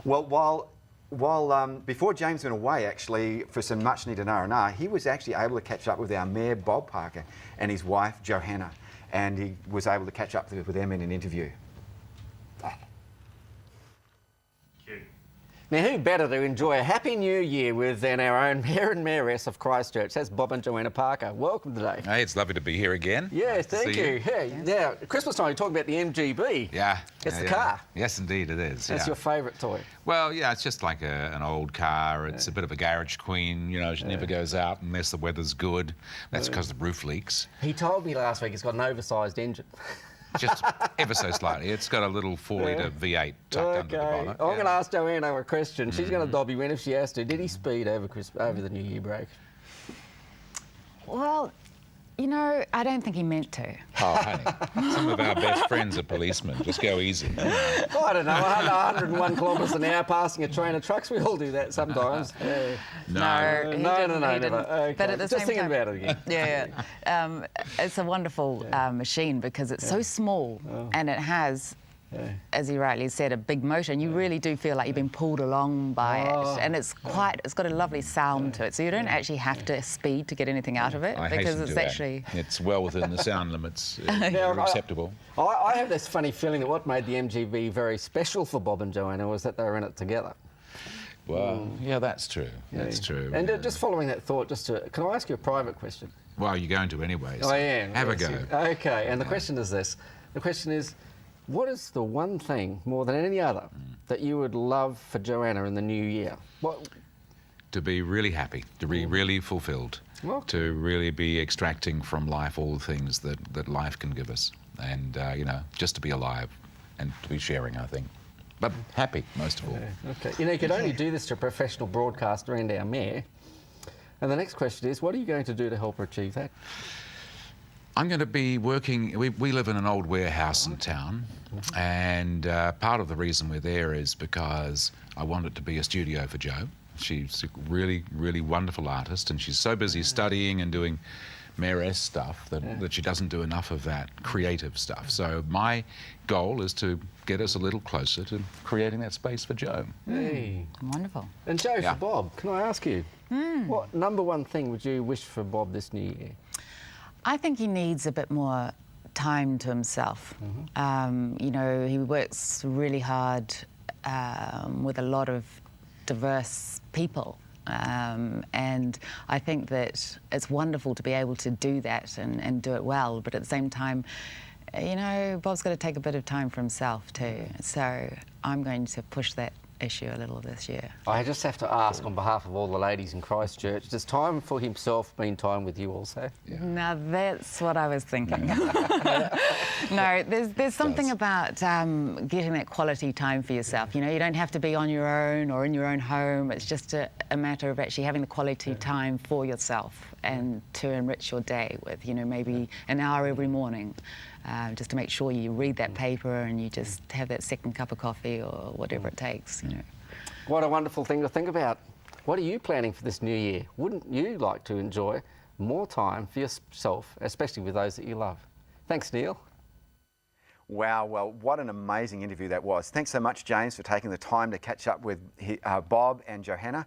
Well, while before James went away, actually, for some much-needed R&R, he was actually able to catch up with our Mayor, Bob Parker, and his wife, Joanna, and he was able to catch up with them in an interview. Now, who better to enjoy a happy new year with than our own Mayor and Mayoress of Christchurch? That's Bob and Joanna Parker. Welcome today. Hey, it's lovely to be here again. Yeah, Nice to thank see you. Hey, now, Christmas time, you're talking about the MGB. Yeah. It's yeah, the yeah. car. Yes, indeed, it is. That's yeah. your favourite toy. Well, yeah, it's just like an old car. It's a bit of a garage queen. You know, she never goes out unless the weather's good. That's because the roof leaks. He told me last week it's got an oversized engine. Just ever so slightly. It's got a little 4-litre V8 tucked under the bonnet. I'm going to ask Joanna a question. She's going to dob you in if she has to. Did he speed over the New Year break? Well, you know, I don't think he meant to. Oh, honey, some of our best friends are policemen. Just go easy. I don't know, 101 kilometres an hour passing a train of trucks. We all do that sometimes. Yeah. No. he No, didn't, he never. didn't. Okay. But at the Just same thinking time, about it again. yeah. It's a wonderful machine because it's so small and it has, as you rightly said, a big motor, and you really do feel like you've been pulled along by it, and it's got a lovely sound to it, so you don't actually have to speed to get anything out of it I because hasten it's to add, actually... it's well within the sound limits. Now, Acceptable. I have this funny feeling that what made the MGB very special for Bob and Joanna was that they were in it together. Well, yeah, that's true. That's true. And yeah. just following that thought, can I ask you a private question? Well, you're going to anyway. So I am. Have a yes, go. Okay, and the question is this. The question is, what is the one thing, more than any other, that you would love for Joanna in the new year? What? To be really happy, to be really fulfilled, to really be extracting from life all the things that life can give us, and, you know, just to be alive and to be sharing, I think. But happy, most of all. Okay. You know, you could only do this to a professional broadcaster and our mayor. And the next question is, what are you going to do to help her achieve that? I'm going to be working, we live in an old warehouse in town, and part of the reason we're there is because I want it to be a studio for Jo. She's a really, really wonderful artist, and she's so busy studying and doing mayoress stuff that she doesn't do enough of that creative stuff. So my goal is to get us a little closer to creating that space for Jo. Hey. Wonderful. And Jo, for Bob, can I ask you, what number one thing would you wish for Bob this new year? I think he needs a bit more time to himself. You know, he works really hard with a lot of diverse people. And I think that it's wonderful to be able to do that and do it well, but at the same time, you know, Bob's got to take a bit of time for himself too. So I'm going to push that issue a little this year. I just have to ask on behalf of all the ladies in Christchurch, does time for himself mean time with you also? Yeah. Now that's what I was thinking. No, there's something about getting that quality time for yourself. You know, you don't have to be on your own or in your own home. It's just a matter of actually having the quality time for yourself and to enrich your day with, you know, maybe an hour every morning. Just to make sure you read that paper and you just have that second cup of coffee or whatever it takes, you know. What a wonderful thing to think about. What are you planning for this new year? Wouldn't you like to enjoy more time for yourself, especially with those that you love? Thanks, Neil. Wow, well, what an amazing interview that was. Thanks so much, James, for taking the time to catch up with Bob and Joanna.